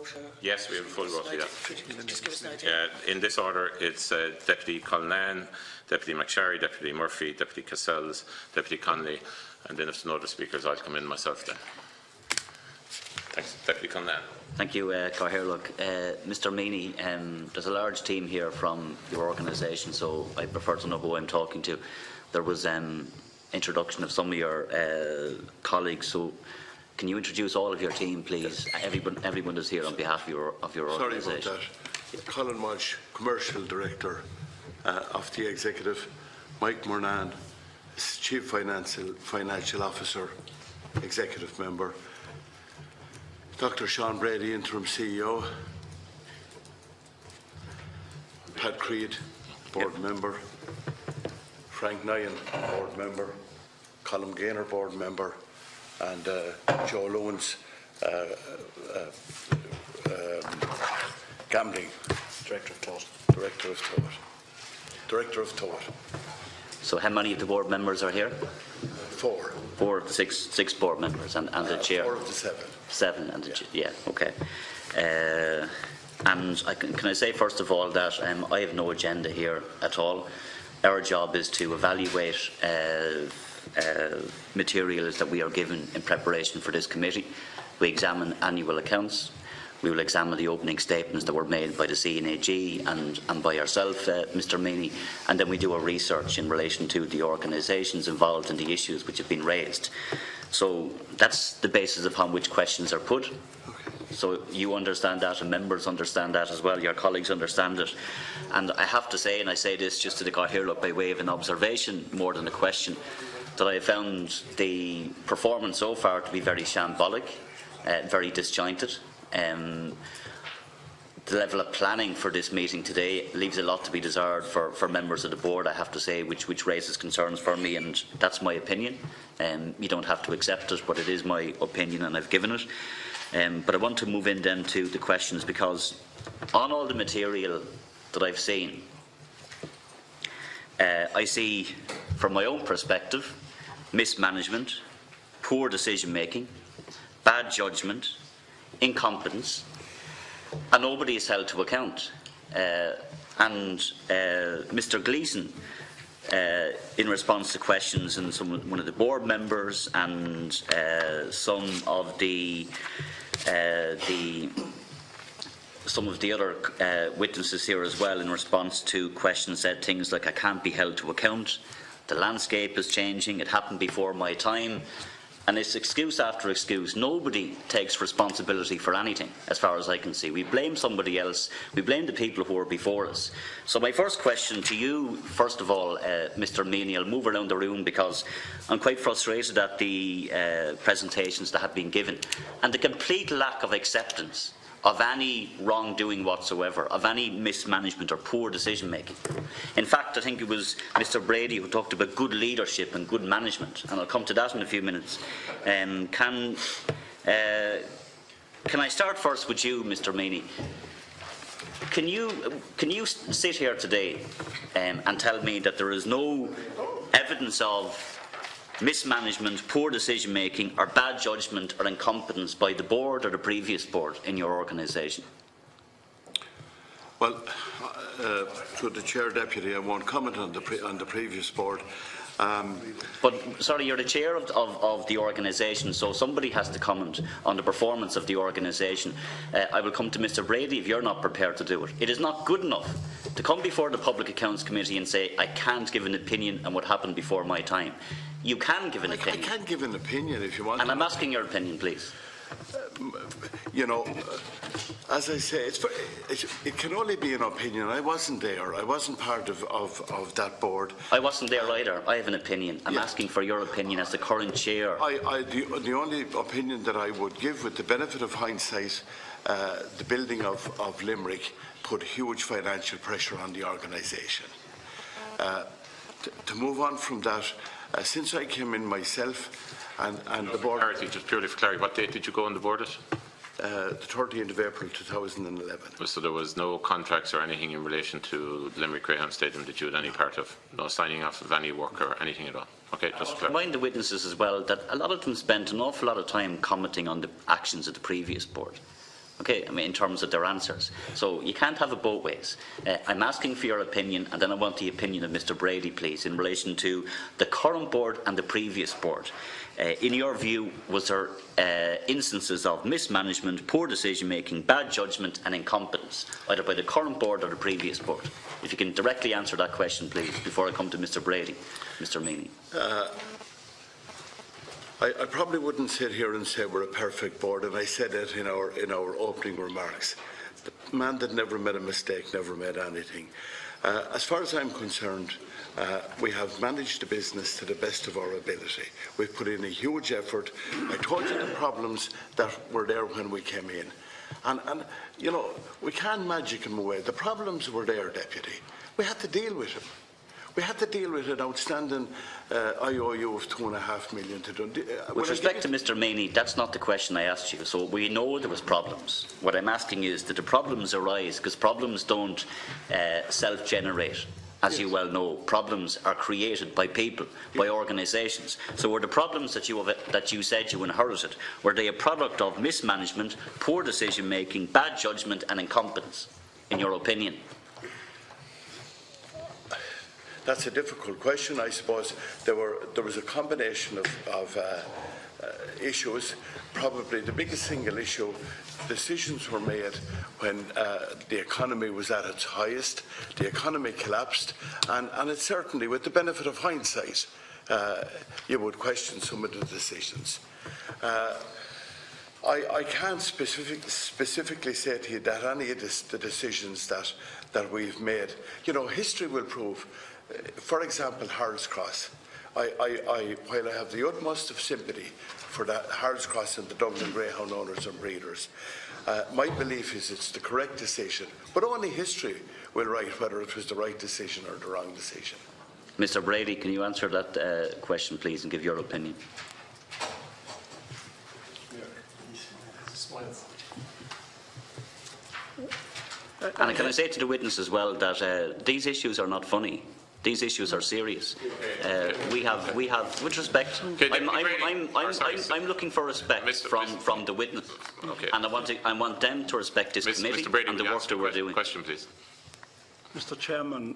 vote? Yes, we have a full vote, yeah. Just give us an idea. In this order, it's Deputy Cullinane, Deputy McSherry, Deputy Murphy, Deputy Cassells, Deputy Connolly, and then if there's no other speakers, I'll come in myself then. Thanks. Deputy Cullinane. Thank you, Cathaoirleach. Mr. Meany, there's a large team here from your organisation, so I prefer to know who I'm talking to. There was introduction of some of your colleagues, so can you introduce all of your team, please? Everyone is here on behalf of your organisation. Sorry about that. Colin Walsh, Commercial Director of the Executive. Mike Murnan, Chief Financial Officer, Executive Member. Dr. Sean Brady, Interim CEO. Pat Creed, Board Member. Frank Nyan, Board Member. Colin Gaynor, Board Member. And Joe Lewins, Gambling. Director of TOT. Director of TOT. So how many of the board members are here? 4. 4 of the six board members and the chair? 4 of the 7. 7 and the chair, yeah, okay. And can I say first of all that I have no agenda here at all. Our job is to evaluate materials that we are given in preparation for this committee. We examine annual accounts. We will examine the opening statements that were made by the CNAG and by yourself, Mr. Meany, and then we do a research in relation to the organisations involved in the issues which have been raised. So that's the basis upon which questions are put. So you understand that, and members understand that as well, your colleagues understand it. And I have to say, and I say this just to the Cathaoirleach by way of an observation more than a question, that I found the performance so far to be very shambolic, very disjointed. The level of planning for this meeting today leaves a lot to be desired for members of the board, I have to say, which raises concerns for me, and that's my opinion. You don't have to accept it, but it is my opinion and I've given it. But I want to move in then to the questions, because on all the material that I've seen, I see, from my own perspective, mismanagement, poor decision making, bad judgment, incompetence, and nobody is held to account. And Mr. Gleeson, in response to questions and one of the board members and some of the other witnesses here as well, in response to questions, said things like, I can't be held to account, the landscape is changing, it happened before my time. And it's excuse after excuse. Nobody takes responsibility for anything, as far as I can see. We blame somebody else. We blame the people who were before us. So my first question to you, first of all, Mr. Meany, I'll move around the room because I'm quite frustrated at the presentations that have been given and the complete lack of acceptance of any wrongdoing whatsoever, of any mismanagement or poor decision making. In fact, I think it was Mr. Brady who talked about good leadership and good management, and I'll come to that in a few minutes. Can I start first with you, Mr. Meany? Can you sit here today and tell me that there is no evidence of mismanagement, poor decision making or bad judgment or incompetence by the board or the previous board in your organisation? Well, to the Chair Deputy, I won't comment on the previous board. But sorry, you're the chair of the organisation, so somebody has to comment on the performance of the organisation. I will come to Mr. Brady if you're not prepared to do it. It is not good enough to come before the Public Accounts Committee and say, I can't give an opinion on what happened before my time. You can give an opinion. I can give an opinion if you want. And I'm asking your opinion, please. You know, as I say, it can only be an opinion. I wasn't there. I wasn't part of that board. I wasn't there either. I have an opinion. I'm asking for your opinion as the current chair. The only opinion that I would give, with the benefit of hindsight, the building of Limerick put huge financial pressure on the organisation. To move on from that, since I came in myself and the board... Just purely for clarity, what date did you go on the board at? The 30th of April 2011. So there was no contracts or anything in relation to Limerick Greyhound Stadium that you had any part of? No signing off of any work or anything at all? Okay, just clear. Remind the witnesses as well that a lot of them spent an awful lot of time commenting on the actions of the previous board. Okay, I mean, in terms of their answers. So you can't have it both ways. I'm asking for your opinion, and then I want the opinion of Mr. Brady, please, in relation to the current board and the previous board. In your view, was there instances of mismanagement, poor decision-making, bad judgment and incompetence, either by the current board or the previous board? If you can directly answer that question, please, before I come to Mr. Brady. Mr. Meany. I probably wouldn't sit here and say we're a perfect board, and I said it in our opening remarks. The man that never made a mistake never made anything. As far as I'm concerned, we have managed the business to the best of our ability. We've put in a huge effort. I told you the problems that were there when we came in. And you know, we can't magic them away. The problems were there, Deputy. We had to deal with them. We had to deal with an outstanding IOU of £2.5 million to Dundee. With respect to Mr. Meany, that's not the question I asked you. So we know there was problems. What I'm asking you is, did the problems arise? Because problems don't self-generate. As you well know, problems are created by people, by organisations. So were the problems that you said you inherited, were they a product of mismanagement, poor decision-making, bad judgment and incompetence, in your opinion? That's a difficult question. I suppose there was a combination of issues. Probably the biggest single issue, decisions were made when the economy was at its highest. The economy collapsed, and it certainly, with the benefit of hindsight, you would question some of the decisions. I can't specifically say to you that any of the decisions that we've made, you know, history will prove. For example, Harold's Cross. While I have the utmost of sympathy for that Harold's Cross and the Dublin Greyhound owners and breeders, my belief is it's the correct decision, but only history will write whether it was the right decision or the wrong decision. Mr. Brady, can you answer that question, please, and give your opinion? And can I say to the witness as well that these issues are not funny. These issues are serious. We have, with respect, I'm looking for respect from the witness, and I want them to respect this committee and the work that we're doing. Question, please. Mr. Chairman,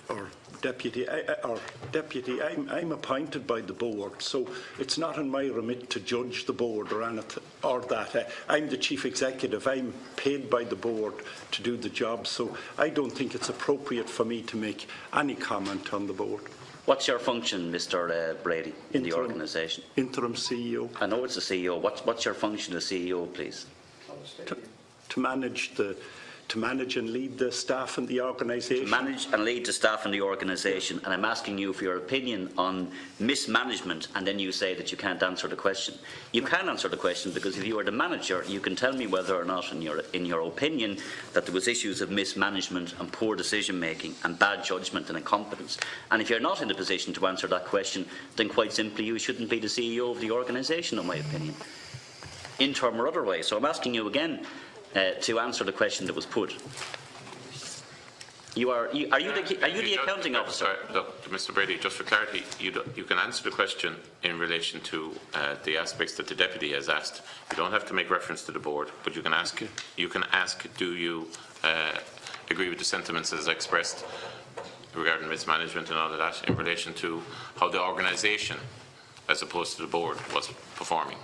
or Deputy, I'm appointed by the board, so it's not in my remit to judge the board or anything, or that. I'm the chief executive. I'm paid by the board to do the job, so I don't think it's appropriate for me to make any comment on the board. What's your function, Mr. Brady, in the organisation? Interim CEO. I know it's the CEO. What's your function as CEO, please? To manage and lead the staff in the organisation. To manage and lead the staff in the organisation, and I'm asking you for your opinion on mismanagement, and then you say that you can't answer the question. You can answer the question, because if you are the manager, you can tell me whether or not, in your opinion, that there was issues of mismanagement and poor decision-making and bad judgment and incompetence. And if you're not in the position to answer that question, then quite simply you shouldn't be the CEO of the organisation, in my opinion, interim or otherwise. So I'm asking you again, to answer the question that was put. Are you the accounting officer? Sorry, look, Mr. Brady, just for clarity, you can answer the question in relation to the aspects that the deputy has asked. You don't have to make reference to the board, but you can ask. Do you agree with the sentiments as expressed regarding mismanagement and all of that in relation to how the organisation, as opposed to the board, was performing,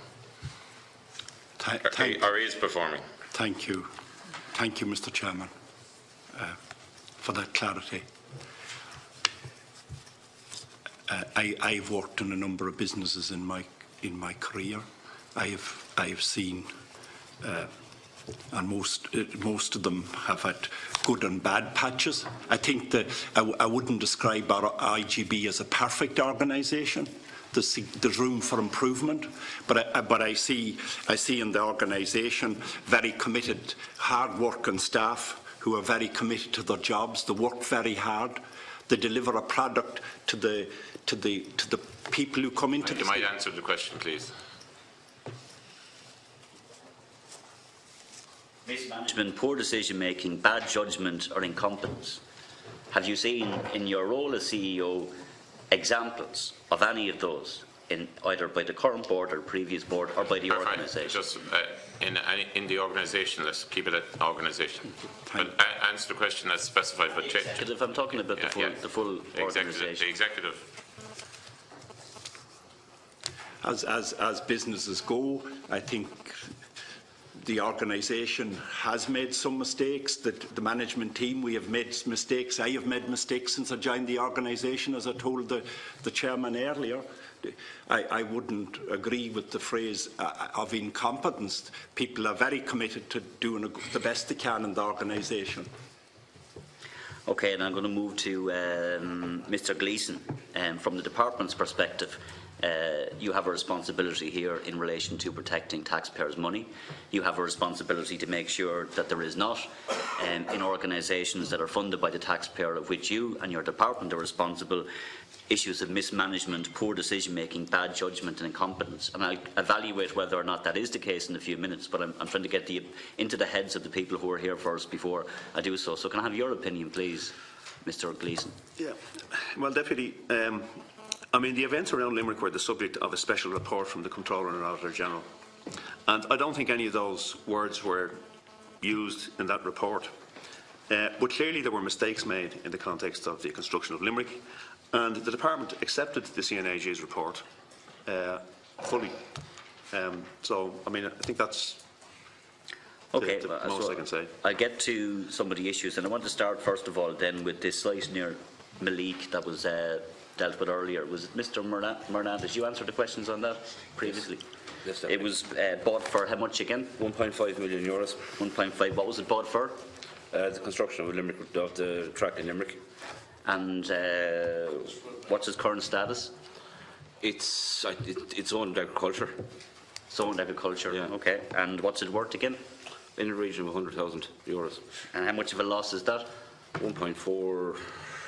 or is performing? Thank you, Mr. Chairman, for that clarity. I've worked in a number of businesses in my career. I've seen, and most of them have had good and bad patches. I think that I wouldn't describe our IGB as a perfect organisation. There's room for improvement, but I see in the organisation very committed, hard-working staff who are very committed to their jobs. They work very hard. They deliver a product to the people who come into the. You might answer the question, please. Mismanagement, poor decision-making, bad judgment or incompetence. Have you seen in your role as CEO examples of any of those either by the current board or the previous board or by the organisation? Just in the organisation, let's keep it at organisation. But answer the question as specified. But if I'm talking about the full organisation. The executive. As businesses go, I think the organisation has made some mistakes. The management team, we have made mistakes. I have made mistakes since I joined the organisation, as I told the chairman earlier. I wouldn't agree with the phrase of incompetence. People are very committed to doing the best they can in the organisation. Okay, and I'm going to move to Mr. Gleeson. From the department's perspective, you have a responsibility here in relation to protecting taxpayers' money. You have a responsibility to make sure that there is not, in organisations that are funded by the taxpayer, of which you and your department are responsible, issues of mismanagement, poor decision-making, bad judgment and incompetence. And I'll evaluate whether or not that is the case in a few minutes, but I'm trying to get into the heads of the people who are here first before I do so. So can I have your opinion, please, Mr. Gleeson? Yeah. Well, Deputy, I mean, the events around Limerick were the subject of a special report from the Comptroller and Auditor General. And I don't think any of those words were used in that report. But clearly there were mistakes made in the context of the construction of Limerick. And the Department accepted the CNAG's report fully. So, I mean, I think that's okay, the most I can say. I'll get to some of the issues, and I want to start first of all then with this site near Malik that was dealt with earlier. Was it Mr. Murnane? Did you answer the questions on that previously? Yes, it was bought for how much again? 1.5 million euros. 1.5. What was it bought for? The construction of Limerick, of the track in Limerick. And what's its current status? It's owned agriculture. It's owned agriculture. Yeah. Okay. And what's it worth again? In the region of 100,000 euros. And how much of a loss is that? 1.4.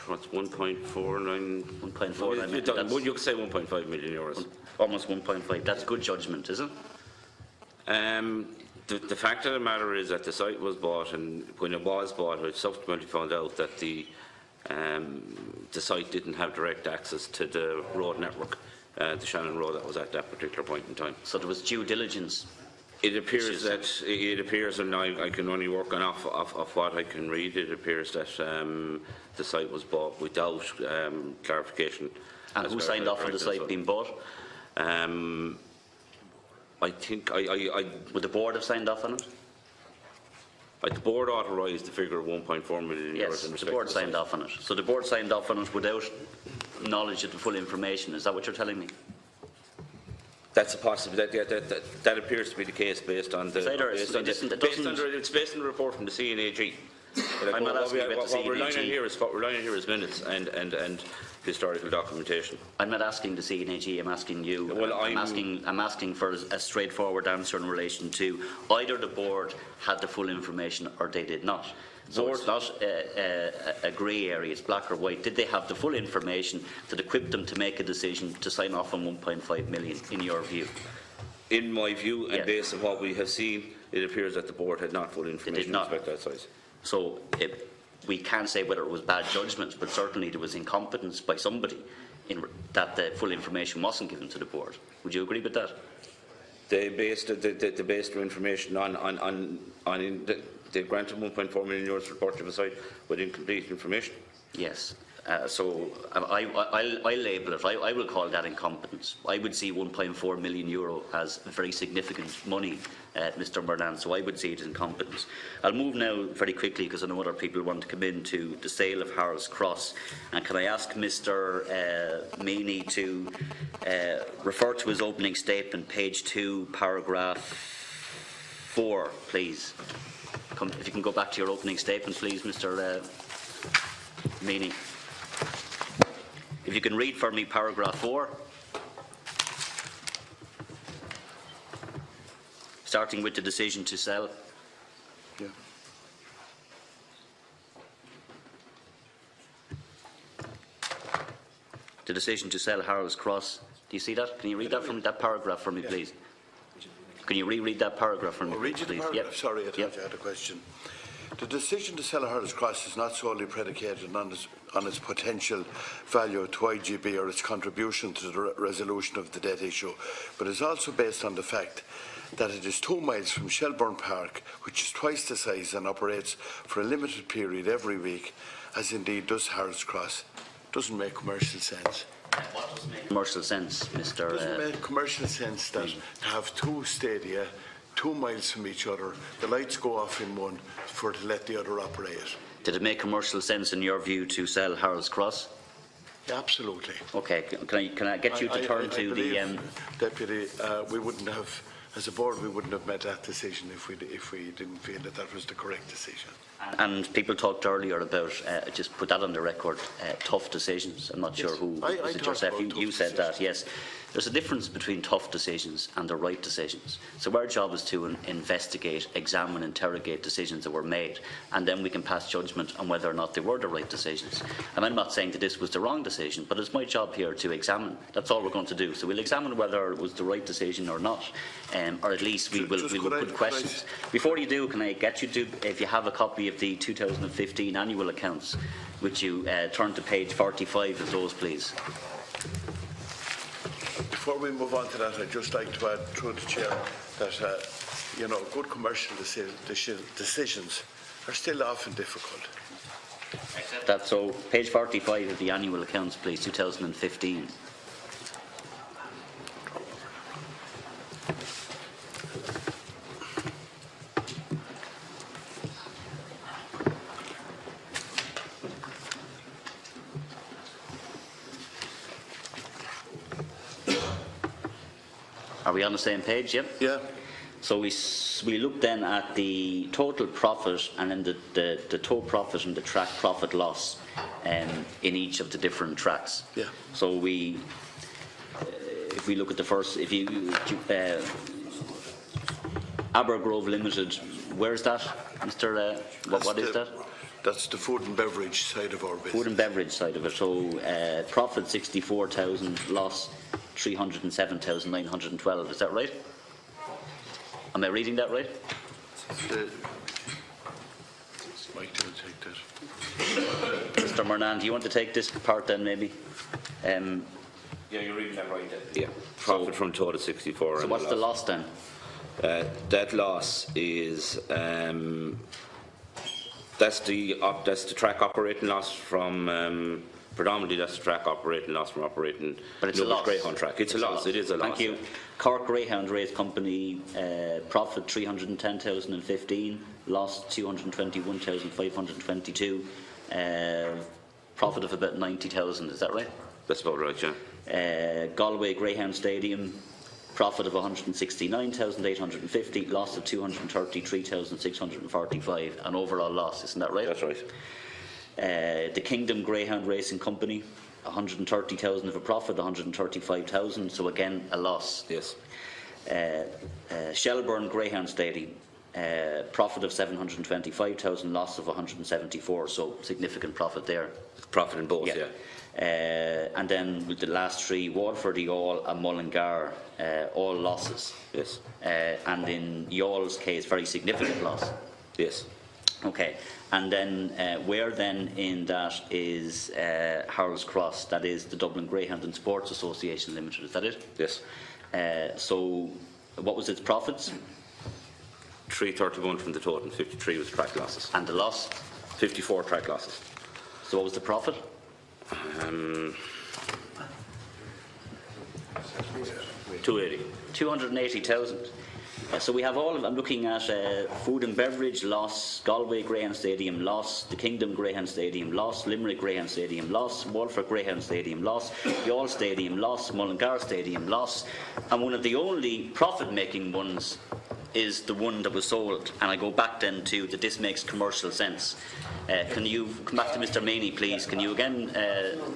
What's 1.49? 1.49. You could say 1.5 million euros. Almost 1.5. That's good judgment, isn't it? The fact of the matter is that the site was bought, and when it was bought, we subsequently found out that the site didn't have direct access to the road network, the Shannon Road that was at that particular point in time. So there was due diligence. It appears that and I can only work on off what I can read. It appears that the site was bought without clarification. And who signed off on the site being bought? I think would the board have signed off on it? The board authorised the figure of 1.4 million euros. Yes, the board signed off on it. So the board signed off on it without knowledge of the full information. Is that what you're telling me? That's a possibility. That appears to be the case based on the. It's based on the report from the CNAG. I'm not asking about the CNAG. What we're relying on here is minutes and historical documentation. I'm not asking the CNAG. I'm asking you. Well, I'm asking for a straightforward answer in relation to either the board had the full information or they did not. So it's not a grey area, it's black or white. Did they have the full information that equipped them to make a decision to sign off on 1.5 million, in your view? In my view, and yes. Based on what we have seen, it appears that the board had not full information with respect to that size. So we can't say whether it was bad judgment, but certainly there was incompetence by somebody that the full information wasn't given to the board. Would you agree with that? They based their information on they granted 1.4 million euros for the purchase of a site with incomplete information. Yes. So I'll label it. I will call that incompetence. I would see 1.4 million euro as very significant money, Mr. Murnane, so I would see it as incompetence. I'll move now very quickly because I know other people want to come into the sale of Harris Cross. And can I ask Mr. Meany to refer to his opening statement, page 2, paragraph 4, please. If you can go back to your opening statement, please, Mr. Meany. If you can read for me paragraph 4, starting with the decision to sell. Yeah. The decision to sell Harold's Cross. Do you see that? Can you read that from that paragraph for me, yes. Please? Can you reread that paragraph for me, read you the please? paragraph? Yep. Sorry, I thought you had a question. The decision to sell Harold's Cross is not solely predicated on its potential value to IGB or its contribution to the resolution of the debt issue, but is also based on the fact that it is 2 miles from Shelbourne Park, which is twice the size and operates for a limited period every week, as indeed does Harold's Cross. Doesn't make commercial sense. What doesn't make commercial sense, Mr. It doesn't make commercial sense that to have 2 stadia 2 miles from each other, the lights go off in one to let the other operate. Did it make commercial sense in your view to sell Harold's Cross? Yeah, absolutely. Okay, can I get you to turn to the... Deputy, we wouldn't have, as a board, we wouldn't have made that decision if we didn't feel that that was the correct decision. And people talked earlier about, just put that on the record, tough decisions. I'm not sure who was it yourself. You said that, yes. There's a difference between tough decisions and the right decisions. So our job is to investigate, examine, interrogate decisions that were made, and then we can pass judgment on whether or not they were the right decisions. And I'm not saying that this was the wrong decision, but it's my job here to examine. That's all we're going to do. So we'll examine whether it was the right decision or not, or at least we will put questions. Before you do, can I get you to, if you have a copy of the 2015 annual accounts, would you turn to page 45 of those, please? Before we move on to that, I'd just like to add through the chair that good commercial decisions are still often difficult. That's so. Page 45 of the annual accounts, please, 2015. Are we on the same page? Yep. Yeah. So we look then at the total profit and then the total profit and the track profit loss in each of the different tracks. Yeah. So if we look at the first, if you Abergrove Limited, where's that, Mr. What is that? That's the food and beverage side of our business. Food and beverage side of it. So profit 64,000, loss 307,912. Is that right? Am I reading that right? Mike, do you want to take that? Mr. Murnane, do you want to take this part then, maybe? Yeah, you're reading that right. Yeah. Profit from total 64. So what's the loss then? That loss is that's the track operating loss from predominantly that's the track operating loss from operating. But it's a loss. Greyhound track. It's a loss. It is a loss. Thank you. Cork Greyhound Race Company, profit 310,015, loss 221,522, profit of about 90,000. Is that right? That's about right, yeah. Galway Greyhound Stadium, profit of 169,850, loss of 233,645, an overall loss. Isn't that right? That's right. The Kingdom Greyhound Racing Company, 130,000 of a profit, 135,000, so again a loss. Yes. Shelbourne Greyhound Stadium, profit of 725,000, loss of 174, so significant profit there. Profit in both, yeah. And then with the last three, Waterford, Youghal and Mullingar, all losses. Yes. And in Youghall's case, very significant loss. Yes. Okay, and then where then in that is Harold's Cross, that is the Dublin Greyhound and Sports Association Limited, is that it? Yes. So what was its profits? 331 from the total, 53 was track losses. And the loss? 54 track losses. So what was the profit? 280. 280,000. So we have all of, I'm looking at food and beverage loss, Galway Greyhound Stadium loss, the Kingdom Greyhound Stadium loss, Limerick Greyhound Stadium loss, Waterford Greyhound Stadium loss, Youghal Stadium loss, Mullingar Stadium loss, and one of the only profit-making ones is the one that was sold. And I go back then to that this makes commercial sense. Can you come back to Mr. Meany, please? Can you again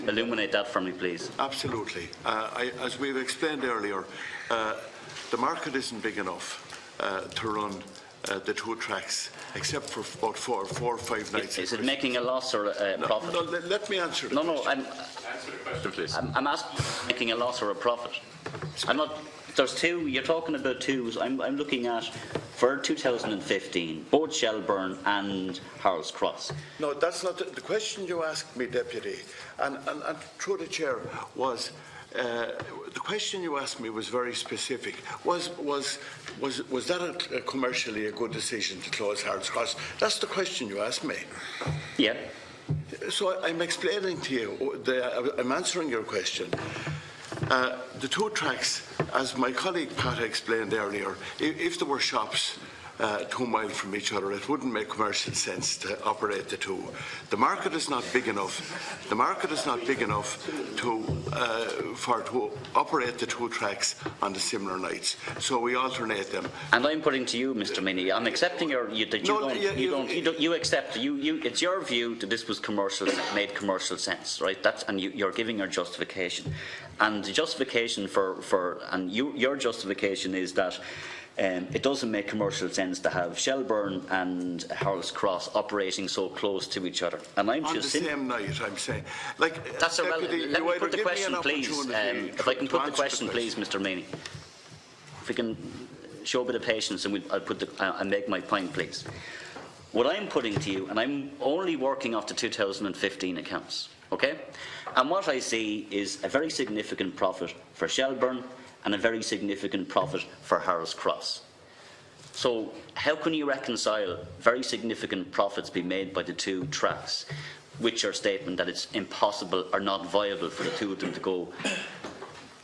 illuminate that for me, please? Absolutely. As we've explained earlier, the market isn't big enough to run the two tracks, except for about four or five nights. Is it making a loss or a profit? No, let me answer the question. Answer the question, please. I'm asking, making a loss or a profit? I'm not. There's two. You're talking about twos. I'm looking at for 2015, both Shelburne and Harold's Cross. No, that's not the question you asked me, Deputy. And through the Chair was, the question you asked me was very specific. Was that commercially a good decision to close Harold's Cross? That's the question you asked me. Yeah. So I'm explaining to you, I'm answering your question. The two tracks, as my colleague Pat explained earlier, if there were shops 2 miles from each other, it wouldn't make commercial sense to operate the two. The market is not big enough. The market is not big enough to operate the two tracks on the similar nights. So we alternate them. And I'm putting to you, Mr. Meany, I'm accepting you accept. It's your view that this was made commercial sense, right? You're giving your justification, and the justification your justification is that. It doesn't make commercial sense to have Shelburne and Harold's Cross operating so close to each other. And I'm on just the same night, I'm saying. Like, that's Deputy, let me put the question, please. If I can put the question, please, Mr. Meany. If we can show a bit of patience, and I'll make my point, please. What I'm putting to you, and I'm only working off the 2015 accounts, okay? And what I see is a very significant profit for Shelburne and a very significant profit for Harold's Cross. So how can you reconcile very significant profits being made by the two tracks with your statement that it's impossible or not viable for the two of them to go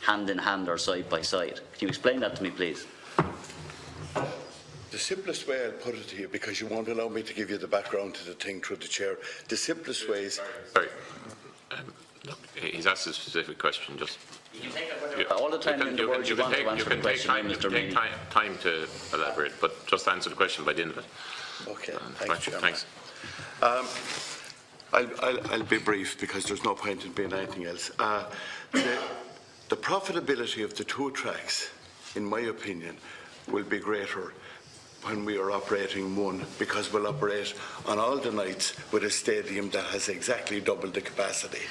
hand in hand or side by side? Can you explain that to me, please? The simplest way I'll put it to you, because you won't allow me to give you the background to the thing through the Chair, the simplest way is... Sorry. Look, he's asked a specific question. Just you can take all the time in the world you want to answer the question, Mr. Meany. Time to elaborate, but just answer the question by the end of it. Okay, thanks. I'll be brief because there's no point in being anything else. The profitability of the two tracks, in my opinion, will be greater when we are operating one, because we'll operate on all the nights with a stadium that has exactly double the capacity.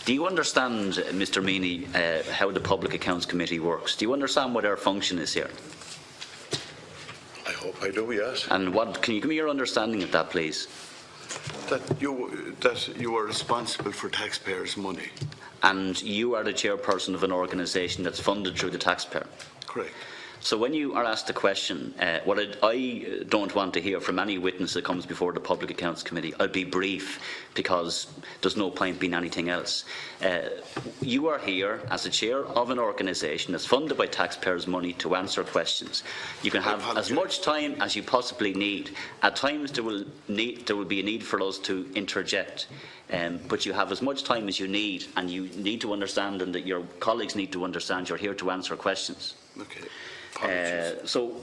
Do you understand, Mr. Meany, how the Public Accounts Committee works? Do you understand what our function is here? I hope I do, yes. And can you give me your understanding of that, please? That you are responsible for taxpayers' money. And you are the chairperson of an organisation that's funded through the taxpayer. Correct. So when you are asked a question, what I don't want to hear from any witness that comes before the Public Accounts Committee, I'll be brief because there's no point being anything else. You are here as the chair of an organisation that's funded by taxpayers' money to answer questions. You can have as much time as you possibly need. At times there will be a need for us to interject. But you have as much time as you need, and you need to understand, and that your colleagues need to understand, you're here to answer questions. Okay. So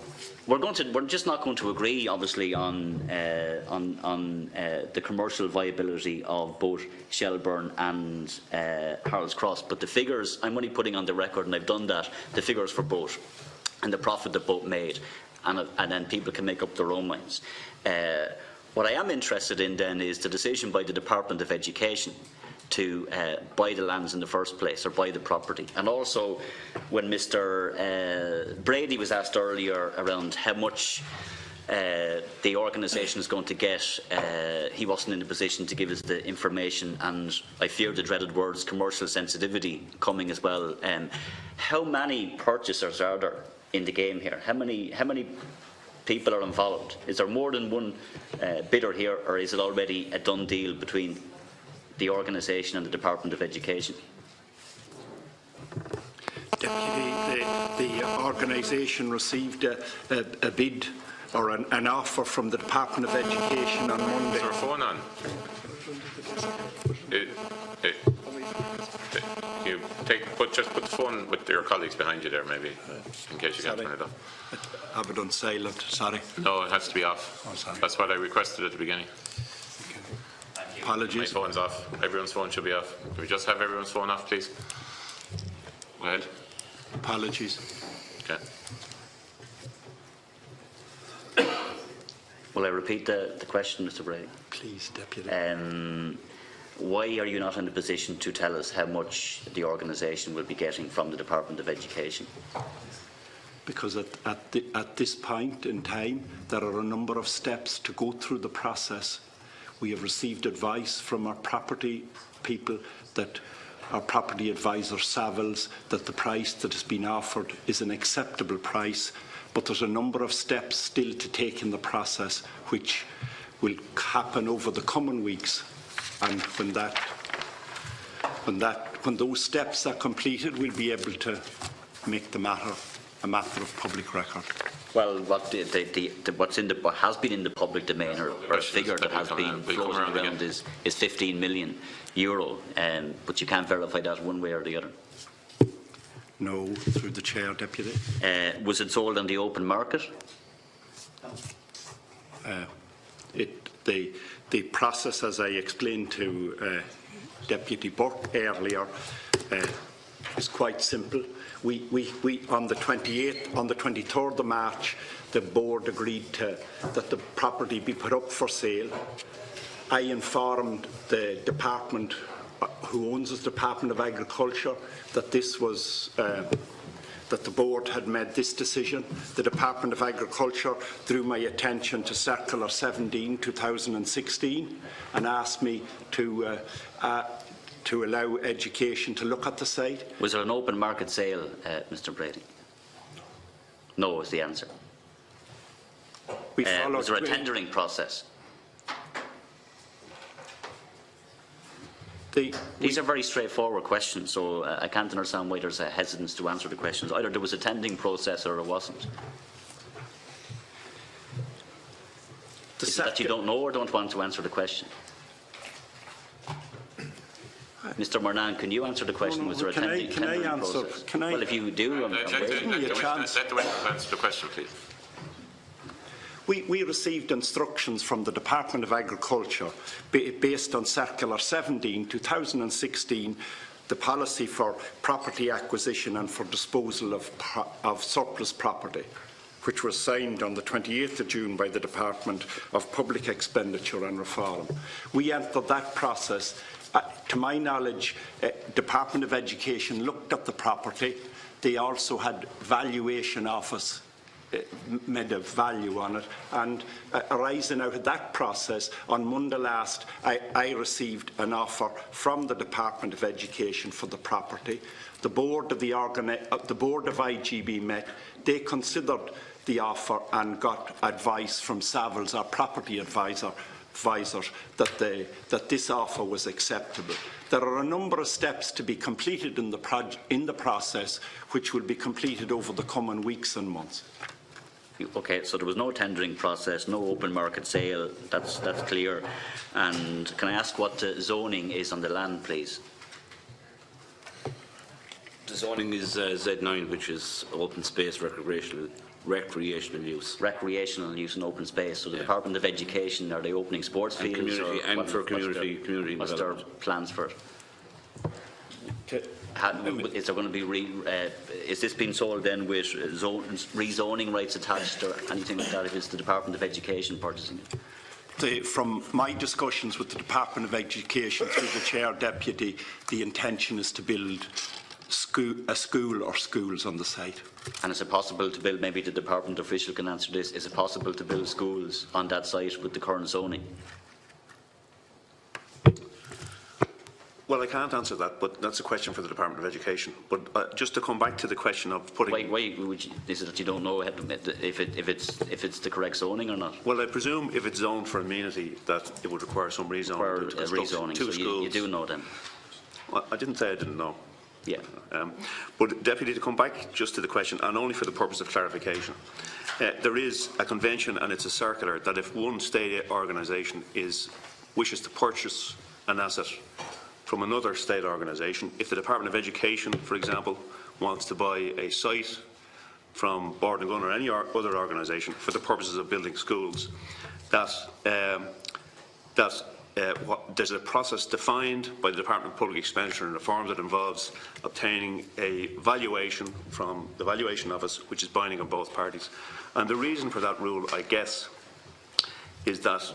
we're just not going to agree, obviously, on the commercial viability of both Shelburne and Harold's Cross. But the figures, I'm only putting on the record, and I've done that, the figures for both, and the profit that both made, and then people can make up their own minds. What I am interested in then is the decision by the Department of Education to buy the lands in the first place, or buy the property. And also, when Mr. Brady was asked earlier around how much the organisation is going to get, he wasn't in a position to give us the information, and I fear the dreaded words commercial sensitivity coming as well. How many purchasers are there in the game here? How many people are involved? Is there more than one bidder here, or is it already a done deal between the organisation and the Department of Education? Deputy, the organisation received a bid or an offer from the Department of Education on Monday. Is there a phone on? Just put the phone with your colleagues behind you there, maybe, in case you can't turn it off. Have it on silent, sorry. No, it has to be off. Oh, sorry. That's what I requested at the beginning. Apologies. My phone's off. Everyone's phone should be off. Can we just have everyone's phone off, please? Go ahead. Apologies. Okay. Will I repeat the question, Mr. Brady? Please, Deputy. Why are you not in a position to tell us how much the organisation will be getting from the Department of Education? because at this point in time, there are a number of steps to go through the process. We have received advice from our property people, that our property advisor Savills, that the price that has been offered is an acceptable price, but there's a number of steps still to take in the process which will happen over the coming weeks, and when those steps are completed, we'll be able to make the matter a matter of public record. Well, what has been in the public domain, or a figure that has been floating around, is 15 million euro, but you can't verify that one way or the other. No, through the chair, Deputy. Was it sold on the open market? The process, as I explained to Deputy Burke earlier, is quite simple. We on the 23rd of March, the board agreed that the property be put up for sale. I informed the department who owns the Department of Agriculture that this was that the board had made this decision. The Department of Agriculture drew my attention to Circular 17/2016 and asked me to allow education to look at the site. Was there an open market sale, Mr. Brady? No is the answer. Was there a tendering process? These are very straightforward questions, so I can't understand why there's a hesitance to answer the questions. Either there was a tendering process or there wasn't. Is it that you don't know or don't want to answer the question? Mr. Murnane, can you answer the question? Was there a tendering process? Well, if you do, I'm waiting. Let the witness answer the question, please. We received instructions from the Department of Agriculture based on Circular 17/2016, the policy for property acquisition and for disposal of surplus property, which was signed on the 28th of June by the Department of Public Expenditure and Reform. We entered that process. To my knowledge, Department of Education looked at the property. They also had valuation office made a value on it, and arising out of that process, on Monday last, I received an offer from the Department of Education for the property. The board of IGB met. They considered the offer and got advice from Savills, our property advisors, that this offer was acceptable. There are a number of steps to be completed in the process, which will be completed over the coming weeks and months. Okay, so there was no tendering process, no open market sale, that's clear. And can I ask what the zoning is on the land, please? The zoning is Z9, which is open space recreational use. Recreational use and open space. So the Department of Education, are they opening sports fields? Community, and for community what's their plans for it? Is there going to be is this being sold then with rezoning rights attached or anything like that if it's the Department of Education purchasing it? From my discussions with the Department of Education through the Chair Deputy, the intention is to build a school or schools on the site. And is it possible to build, maybe the Department official can answer this, is it possible to build schools on that site with the current zoning? Well, I can't answer that, but that's a question for the Department of Education. But just to come back to the question of putting... Why is it that you don't know if it's the correct zoning or not? Well, I presume if it's zoned for amenity that it would require some rezoning. Rezoning, so you do know then? Well, I didn't say I didn't know. Yeah. But, Deputy, to come back just to the question, and only for the purpose of clarification, there is a convention and it's a circular that if one state organisation wishes to purchase an asset from another state organisation, if the Department of Education, for example, wants to buy a site from Bord and Gunn or any other organisation for the purposes of building schools, there's a process defined by the Department of Public Expenditure and Reform that involves obtaining a valuation from the Valuation Office, which is binding on both parties. And the reason for that rule, I guess, is that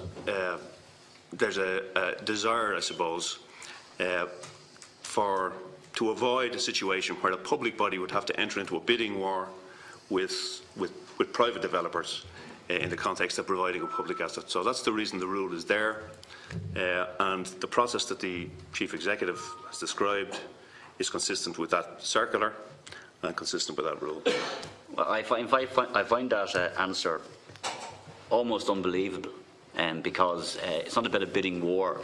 there's a desire, I suppose, to avoid a situation where a public body would have to enter into a bidding war with private developers in the context of providing a public asset. So that's the reason the rule is there, and the process that the Chief Executive has described is consistent with that circular and consistent with that rule. Well, I find that answer almost unbelievable, because it's not about a bidding war.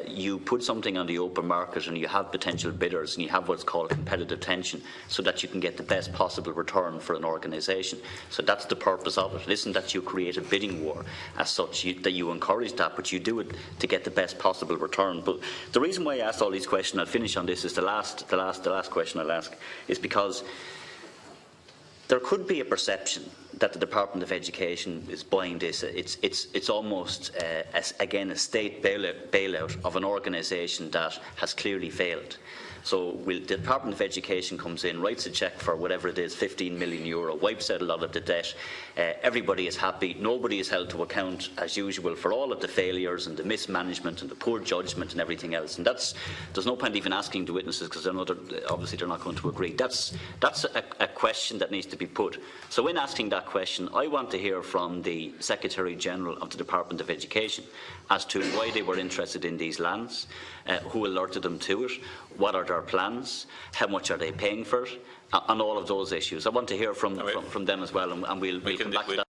You put something on the open market and you have potential bidders and you have what's called competitive tension so that you can get the best possible return for an organisation. So that's the purpose of it. It isn't that you create a bidding war as such, that you encourage that, but you do it to get the best possible return. But the reason why I asked all these questions, I'll finish on this, is the last question I'll ask, is because there could be a perception that the Department of Education is buying this. It's almost, again, a state bailout of an organisation that has clearly failed. So the Department of Education comes in, writes a cheque for whatever it is, €15 million, wipes out a lot of the debt. Everybody is happy. Nobody is held to account, as usual, for all of the failures and the mismanagement and the poor judgment and everything else. And there's no point even asking the witnesses, because obviously they're not going to agree. That's a question that needs to be put. So in asking that question, I want to hear from the Secretary-General of the Department of Education as to why they were interested in these lands, who alerted them to it, what are their plans, how much are they paying for it, and all of those issues. I want to hear from them as well, and we'll come back to that.